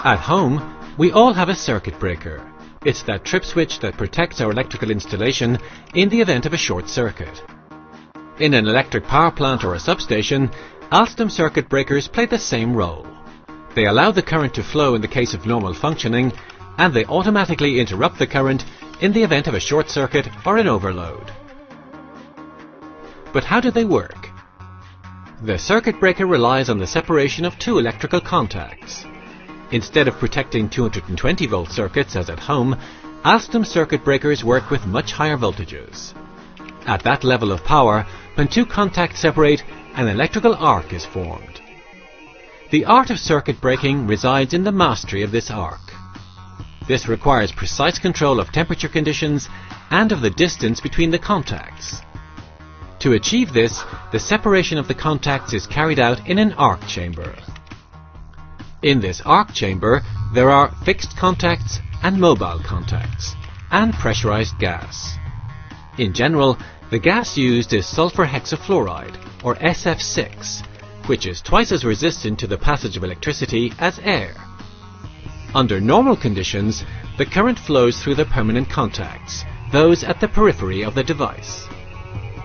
At home, we all have a circuit breaker. It's that trip switch that protects our electrical installation in the event of a short circuit. In an electric power plant or a substation, Alstom circuit breakers play the same role. They allow the current to flow in the case of normal functioning, and they automatically interrupt the current in the event of a short circuit or an overload. But how do they work? The circuit breaker relies on the separation of two electrical contacts. Instead of protecting 220 volt circuits as at home, Alstom circuit breakers work with much higher voltages. At that level of power, when two contacts separate, an electrical arc is formed. The art of circuit breaking resides in the mastery of this arc. This requires precise control of temperature conditions and of the distance between the contacts. To achieve this, the separation of the contacts is carried out in an arc chamber. In this arc chamber, there are fixed contacts and mobile contacts, and pressurized gas. In general, the gas used is sulfur hexafluoride, or SF6, which is twice as resistant to the passage of electricity as air. Under normal conditions, the current flows through the permanent contacts, those at the periphery of the device.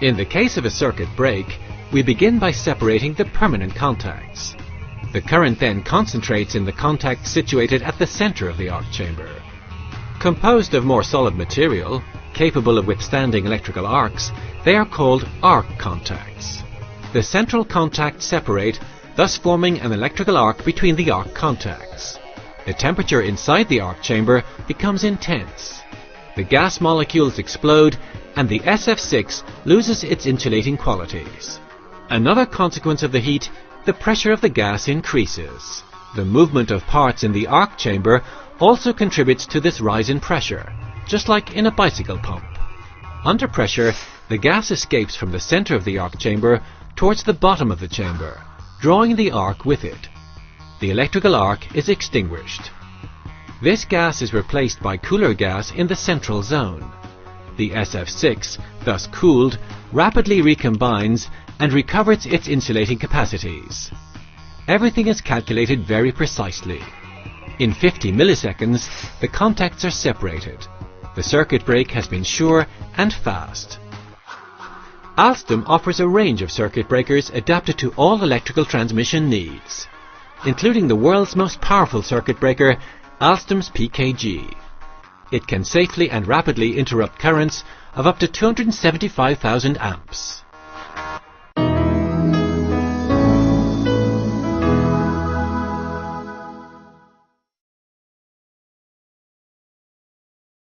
In the case of a circuit break, we begin by separating the permanent contacts. The current then concentrates in the contacts situated at the center of the arc chamber. Composed of more solid material, capable of withstanding electrical arcs, they are called arc contacts. The central contacts separate, thus forming an electrical arc between the arc contacts. The temperature inside the arc chamber becomes intense. The gas molecules explode, and the SF6 loses its insulating qualities. Another consequence of the heat, the pressure of the gas increases. The movement of parts in the arc chamber also contributes to this rise in pressure, just like in a bicycle pump. Under pressure, the gas escapes from the center of the arc chamber towards the bottom of the chamber, drawing the arc with it. The electrical arc is extinguished. This gas is replaced by cooler gas in the central zone. The SF6, thus cooled, rapidly recombines and recovers its insulating capacities. Everything is calculated very precisely. In 50 milliseconds, the contacts are separated. The circuit break has been sure and fast. Alstom offers a range of circuit breakers adapted to all electrical transmission needs, including the world's most powerful circuit breaker, Alstom's PKG. It can safely and rapidly interrupt currents of up to 275,000 amps.